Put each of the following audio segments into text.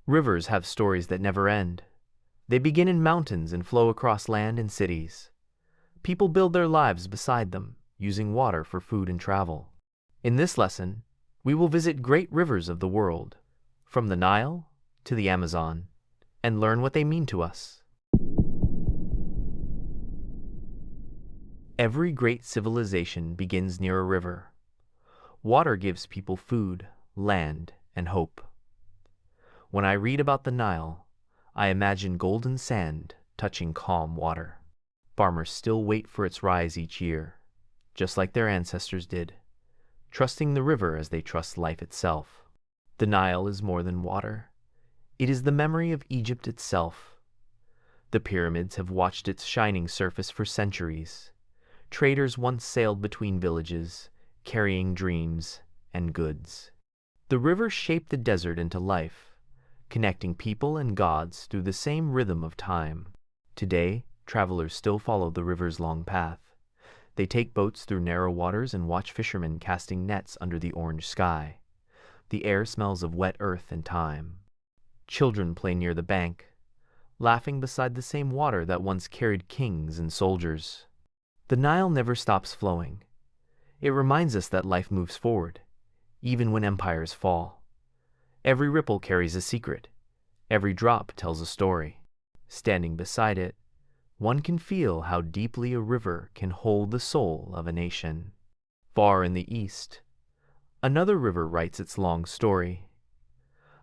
Rivers have stories that never end. They begin in mountains and flow across land and cities. People build their lives beside them, using water for food and travel. In this lesson, we will visit great rivers of the world, from the Nile to the Amazon, and learn what they mean to us. Every great civilization begins near a river. Water gives people food, land, and hope. When I read about the Nile, I imagine golden sand touching calm water. Farmers still wait for its rise each year, just like their ancestors did, trusting the river as they trust life itself. The Nile is more than water. It is the memory of Egypt itself. The pyramids have watched its shining surface for centuries. Traders once sailed between villages, carrying dreams and goods. The river shaped the desert into life, connecting people and gods through the same rhythm of time. Today, travelers still follow the river's long path. They take boats through narrow waters and watch fishermen casting nets under the orange sky. The air smells of wet earth and thyme. Children play near the bank, laughing beside the same water that once carried kings and soldiers. The Nile never stops flowing. It reminds us that life moves forward, even when empires fall. Every ripple carries a secret. Every drop tells a story. Standing beside it, one can feel how deeply a river can hold the soul of a nation. Far in the east, another river writes its long story.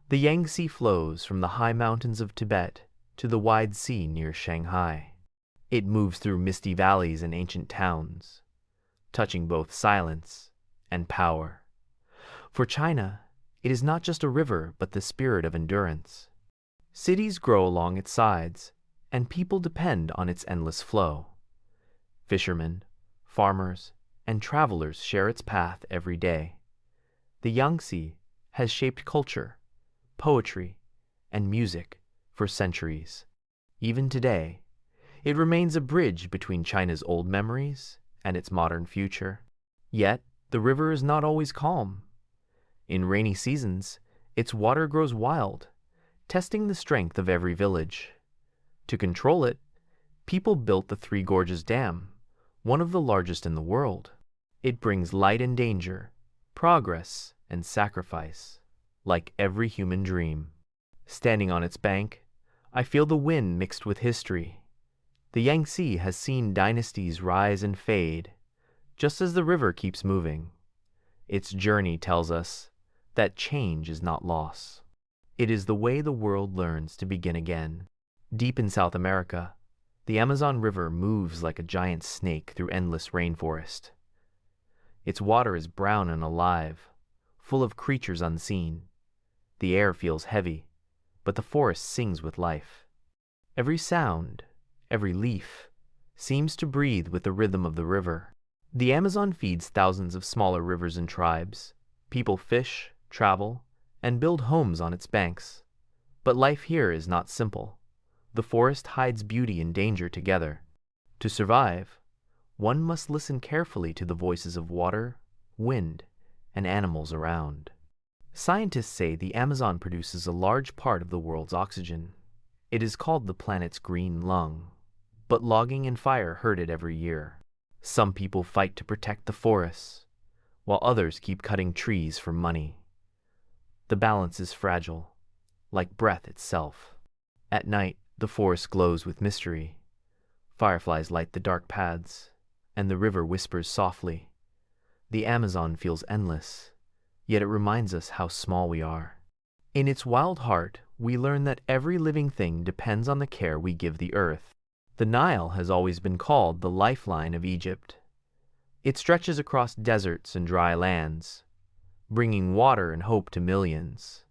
The Yangtze flows from the high mountains of Tibet to the wide sea near Shanghai. It moves through misty valleys and ancient towns, touching both silence and power. For China, it is not just a river, but the spirit of endurance. Cities grow along its sides, and people depend on its endless flow. Fishermen, farmers, and travelers share its path every day. The Yangtze has shaped culture, poetry, and music for centuries. Even today, it remains a bridge between China's old memories and its modern future. Yet, the river is not always calm. In rainy seasons, its water grows wild, testing the strength of every village. To control it, people built the Three Gorges Dam, one of the largest in the world. It brings light and danger, progress and sacrifice, like every human dream. Standing on its bank, I feel the wind mixed with history. The Yangtze has seen dynasties rise and fade, just as the river keeps moving. Its journey tells us that change is not loss. It is the way the world learns to begin again. Deep in South America, the Amazon River moves like a giant snake through endless rainforest. Its water is brown and alive, full of creatures unseen. The air feels heavy, but the forest sings with life. Every sound, every leaf, seems to breathe with the rhythm of the river. The Amazon feeds thousands of smaller rivers and tribes. People fish, travel, and build homes on its banks. But life here is not simple. The forest hides beauty and danger together. To survive, one must listen carefully to the voices of water, wind, and animals around. Scientists say the Amazon produces a large part of the world's oxygen. It is called the planet's green lung. But logging and fire hurt it every year. Some people fight to protect the forests, while others keep cutting trees for money. The balance is fragile, like breath itself. At night, the forest glows with mystery. Fireflies light the dark paths, and the river whispers softly. The Amazon feels endless, yet it reminds us how small we are. In its wild heart, we learn that every living thing depends on the care we give the earth. The Nile has always been called the lifeline of Egypt. It stretches across deserts and dry lands, bringing water and hope to millions.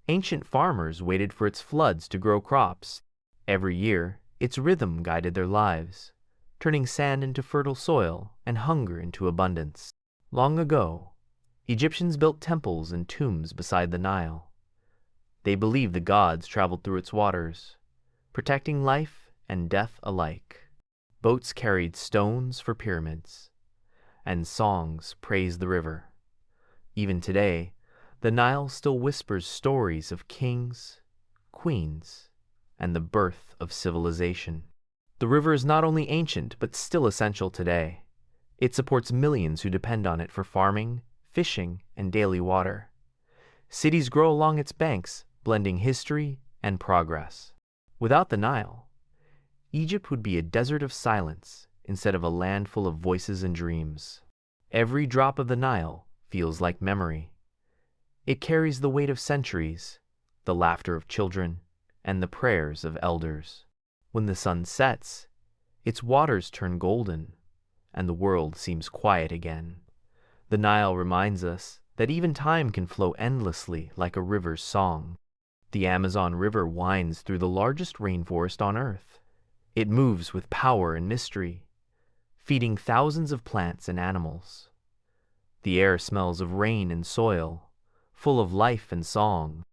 Ancient farmers waited for its floods to grow crops. Every year, its rhythm guided their lives, turning sand into fertile soil and hunger into abundance. Long ago, Egyptians built temples and tombs beside the Nile. They believed the gods traveled through its waters, protecting life and death alike. Boats carried stones for pyramids, and songs praised the river. Even today, the Nile still whispers stories of kings, queens and the birth of civilization. The river is not only ancient but still essential today. It supports millions who depend on it for farming, fishing, and daily water. Cities grow along its banks, blending history and progress. Without the Nile, Egypt would be a desert of silence instead of a land full of voices and dreams. Every drop of the Nile feels like memory. It carries the weight of centuries, the laughter of children, and the prayers of elders. When the sun sets, its waters turn golden, and the world seems quiet again. The Nile reminds us that even time can flow endlessly like a river's song. The Amazon River winds through the largest rainforest on Earth. It moves with power and mystery, feeding thousands of plants and animals. The air smells of rain and soil, full of life and song.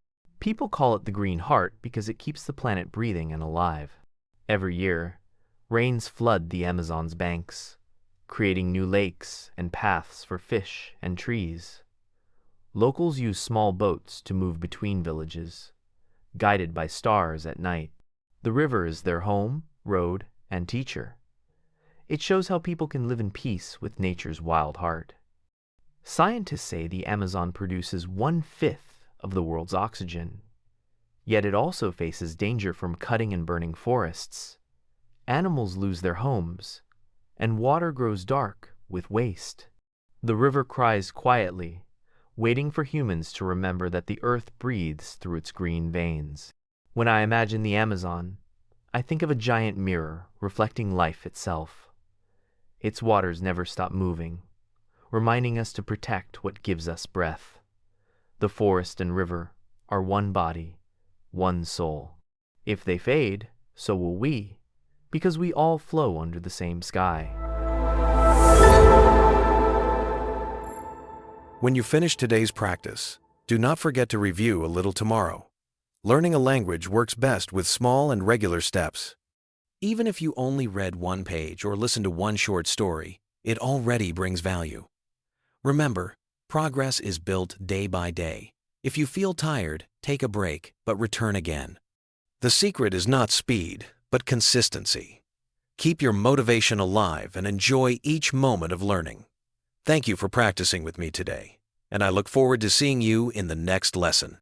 People call it the Green Heart because it keeps the planet breathing and alive. Every year, rains flood the Amazon's banks, creating new lakes and paths for fish and trees. Locals use small boats to move between villages, guided by stars at night. The river is their home, road, and teacher. It shows how people can live in peace with nature's wild heart. Scientists say the Amazon produces 1/5 of the world's oxygen, yet it also faces danger from cutting and burning forests. Animals lose their homes, and water grows dark with waste. The river cries quietly, waiting for humans to remember that the earth breathes through its green veins. When I imagine the Amazon, I think of a giant mirror reflecting life itself. Its waters never stop moving, reminding us to protect what gives us breath. The forest and river are one body, one soul. If they fade, so will we, because we all flow under the same sky. When you finish today's practice, do not forget to review a little tomorrow. Learning a language works best with small and regular steps. Even if you only read one page or listened to one short story, it already brings value. Remember, progress is built day by day. If you feel tired, take a break, but return again. The secret is not speed, but consistency. Keep your motivation alive and enjoy each moment of learning. Thank you for practicing with me today, and I look forward to seeing you in the next lesson.